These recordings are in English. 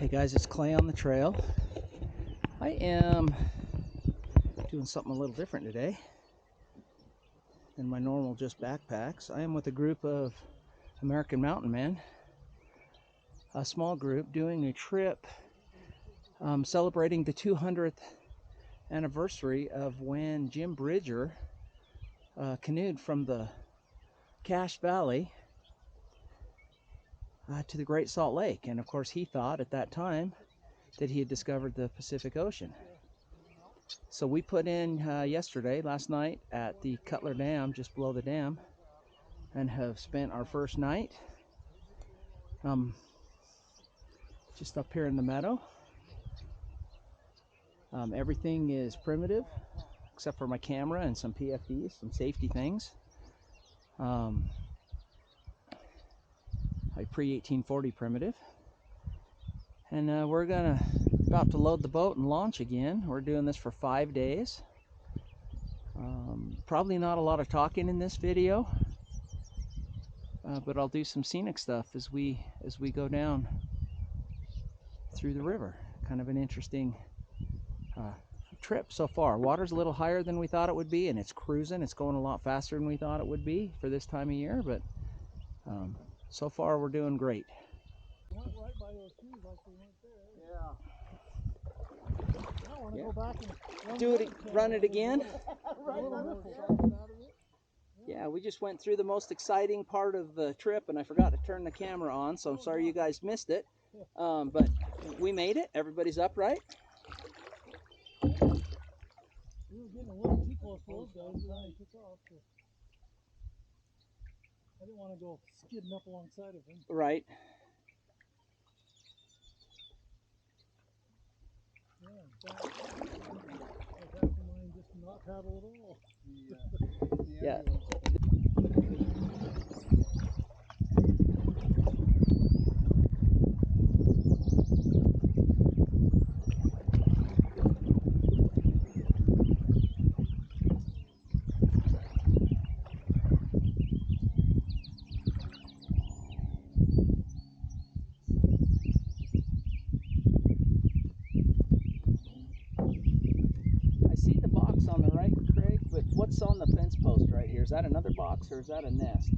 Hey guys, it's Clay on the trail. I am doing something a little different today than my normal just backpacks. I am with a group of American mountain men, a small group doing a trip celebrating the 200th anniversary of when Jim Bridger canoed from the Cache Valley to the Great Salt Lake. And of course he thought at that time that he had discovered the Pacific Ocean. So we put in last night at the Cutler Dam, just below the dam, and have spent our first night just up here in the meadow. Everything is primitive except for my camera and some PFDs, some safety things. Like pre-1840 primitive. And we're about to load the boat and launch again. We're doing this for 5 days. Probably not a lot of talking in this video, but I'll do some scenic stuff as we go down through the river. Kind of an interesting trip so far. Water's a little higher than we thought it would be, and it's cruising. It's going a lot faster than we thought it would be for this time of year, but so far we're doing great. Went right by those trees like they weren't there. Yeah. I want to go back and run it again. Right. Yeah, we just went through the most exciting part of the trip, and I forgot to turn the camera on, so I'm sorry you guys missed it. But we made it. Everybody's upright. We were getting a little too close to those guys, and they took off. So I didn't want to go skidding up alongside of them. Right. Yeah, I'd have to mind just not paddle at all. Yeah. On the right, Craig, but what's on the fence post right here? Is that another box or is that a nest?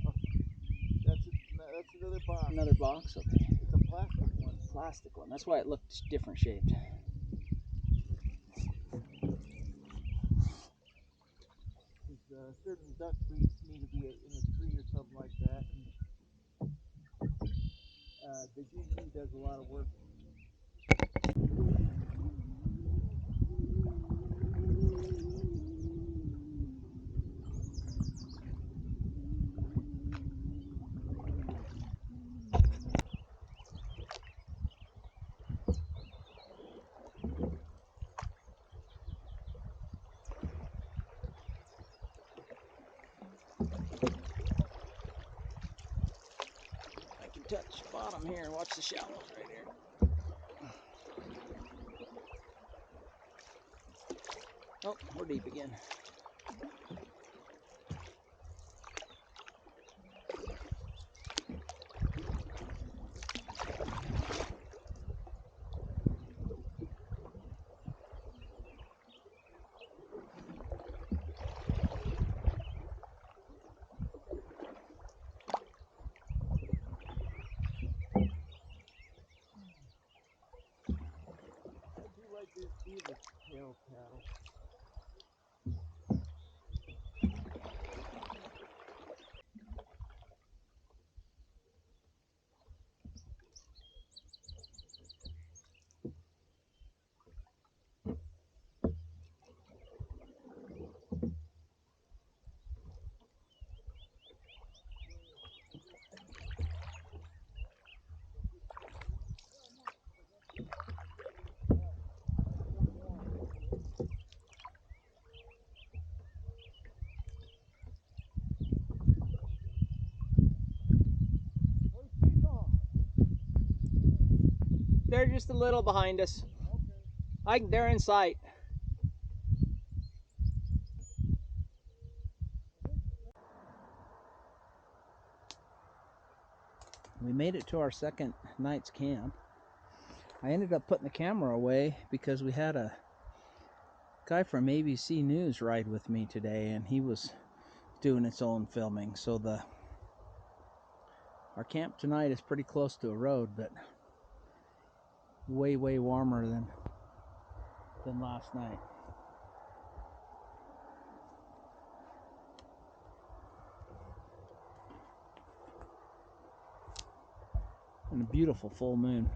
Oh, that's another box. Another box? Okay. It's a plastic one. Plastic one. That's why it looked different shaped. Certain duck breeds need to be in a tree or something like that. And, the GG does a lot of work. I can touch bottom here and watch the shallows right here. Oh, we're deep again. This beaver tail paddle. They're just a little behind us. They're in sight. We made it to our second night's camp. I ended up putting the camera away because we had a guy from ABC News ride with me today, and he was doing its own filming. So our camp tonight is pretty close to a road, but way warmer than last night. And a beautiful full moon.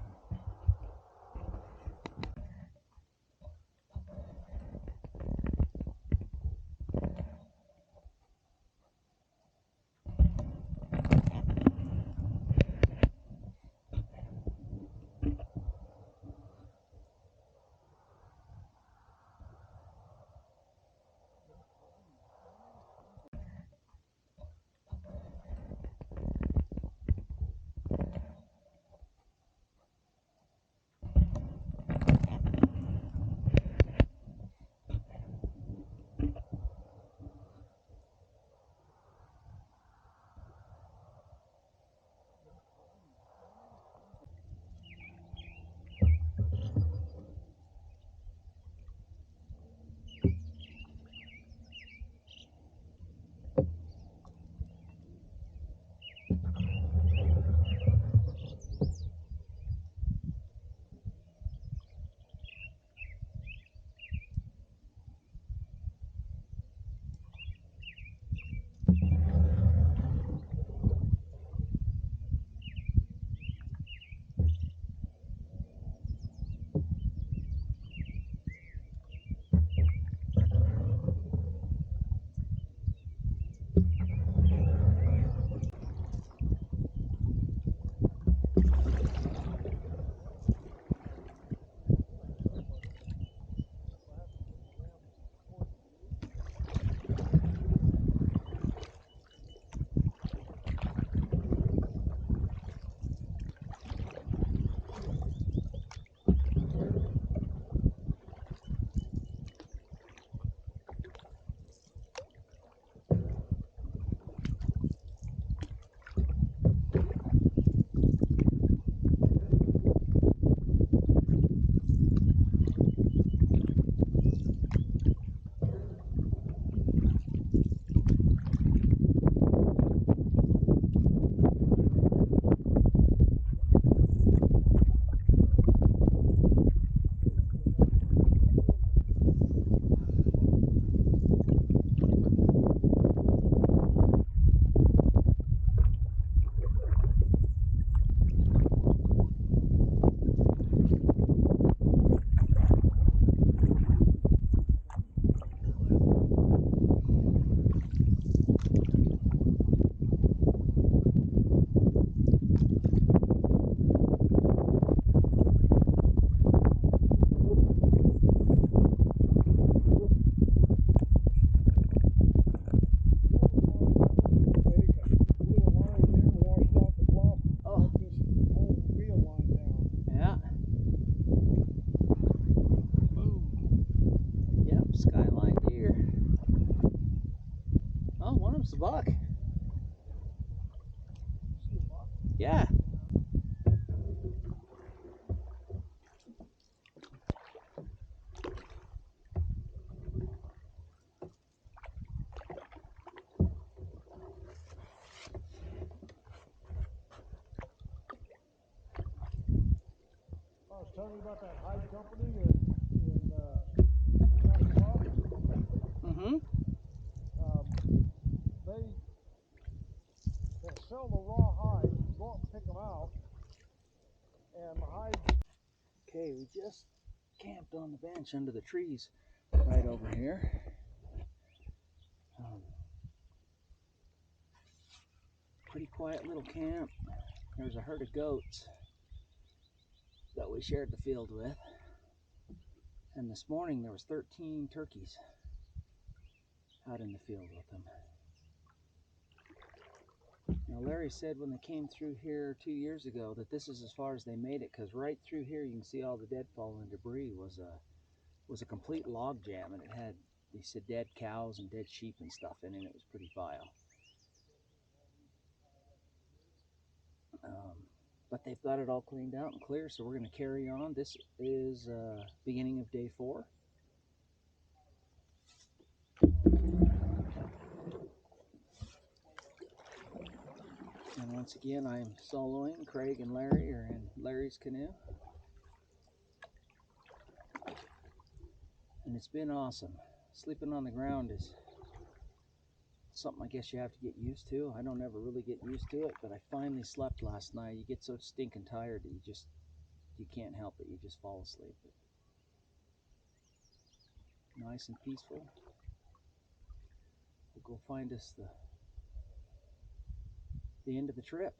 It's a buck. Yeah. I was telling you about that hide company in Mm-hmm. They'll sell the raw hides. You go up and pick them out, and the hides. Okay, we just camped on the bench under the trees right over here. Pretty quiet little camp. There's a herd of goats that we shared the field with. And this morning there was 13 turkeys out in the field with them. Now Larry said when they came through here 2 years ago that this is as far as they made it, because right through here you can see all the deadfall and debris was a complete log jam, and it had, they said, dead cows and dead sheep and stuff in it, and it was pretty vile. but they've got it all cleaned out and clear, so we're going to carry on. This is beginning of day 4. And once again, I'm soloing. Craig and Larry are in Larry's canoe. And it's been awesome. Sleeping on the ground is something I guess you have to get used to. I don't ever really get used to it, but I finally slept last night. You get so stinking tired that you can't help it. You just fall asleep. Nice and peaceful. We'll go find us the end of the trip.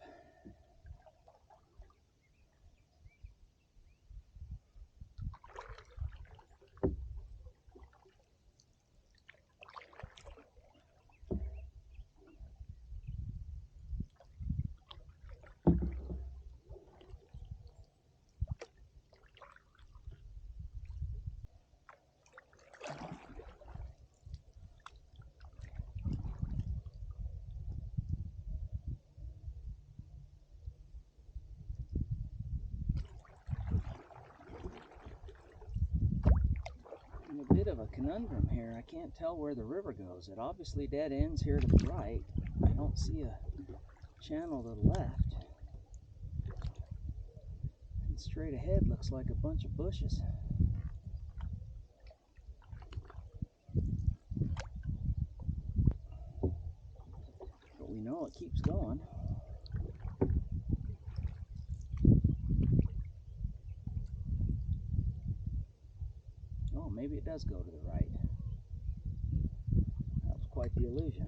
In a bit of a conundrum here. I can't tell where the river goes. It obviously dead ends here to the right. I don't see a channel to the left. And straight ahead looks like a bunch of bushes. But we know it keeps going. Oh, maybe it does go to the right. That was quite the illusion.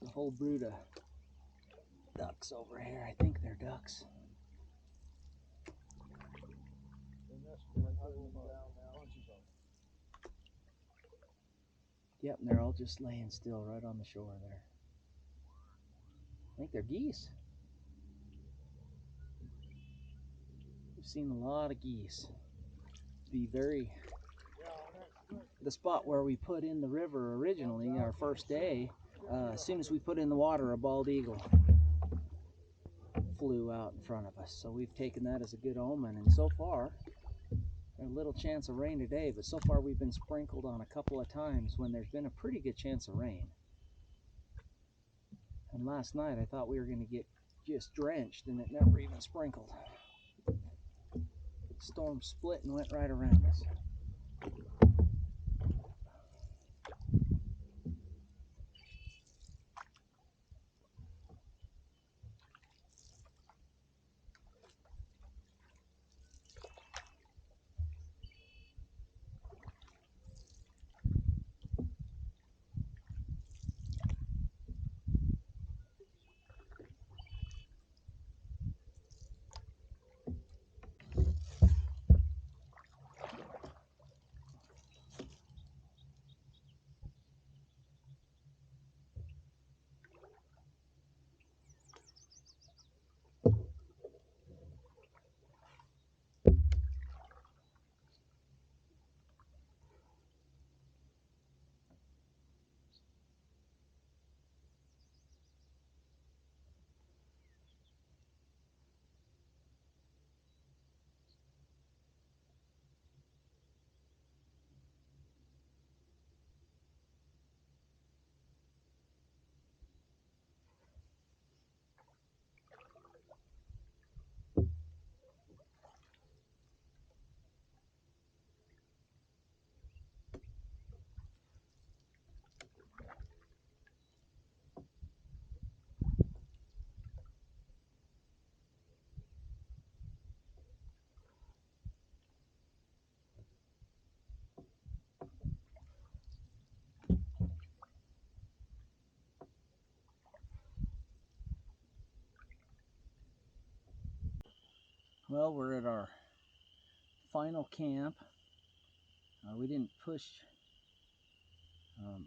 A whole brood of ducks over here. I think they're ducks. Yep, and they're all just laying still right on the shore there. I think they're geese. We've seen a lot of geese. The spot where we put in the river originally, our first day, as soon as we put in the water, a bald eagle flew out in front of us. So we've taken that as a good omen, and so far, a little chance of rain today, but so far we've been sprinkled on a couple of times when there's been a pretty good chance of rain. And last night I thought we were going to get just drenched, and it never even sprinkled. The storm split and went right around us. Well, we're at our final camp. We didn't push,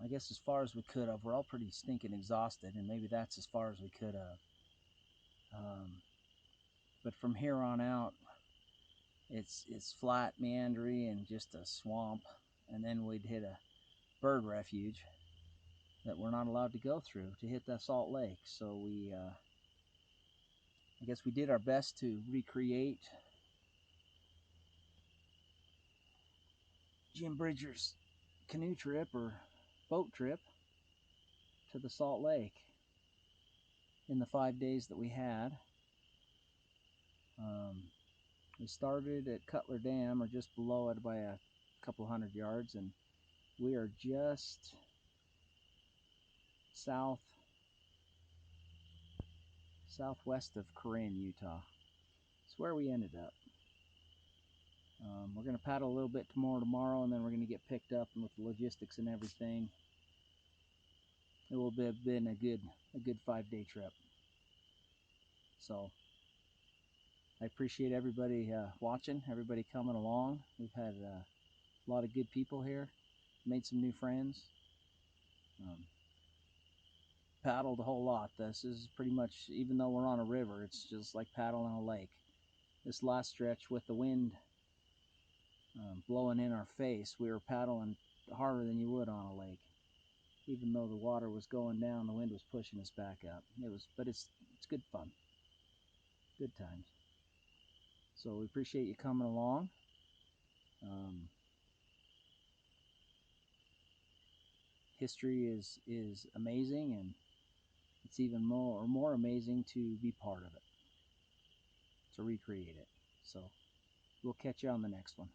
I guess, as far as we could have. We're all pretty stinking exhausted, and maybe that's as far as we could have. But from here on out, it's flat, meandering, and just a swamp. And then we'd hit a bird refuge that we're not allowed to go through to hit the Salt Lake. So we, I guess we did our best to recreate Jim Bridger's canoe trip or boat trip to the Salt Lake in the 5 days that we had. We started at Cutler Dam, or just below it by a couple hundred yards, and we are just southwest of Corrine, Utah. It's where we ended up. We're going to paddle a little bit more tomorrow, and then we're going to get picked up, and with the logistics and everything, it will have been a good 5-day trip. So I appreciate everybody watching, everybody coming along. We've had a lot of good people here, made some new friends, paddled a whole lot. This is pretty much, even though we're on a river, it's just like paddling a lake. This last stretch with the wind blowing in our face, we were paddling harder than you would on a lake. Even though the water was going down, the wind was pushing us back up. But it's good fun, good times. So we appreciate you coming along. History is amazing, and it's even more amazing to be part of it, to recreate it. So we'll catch you on the next one.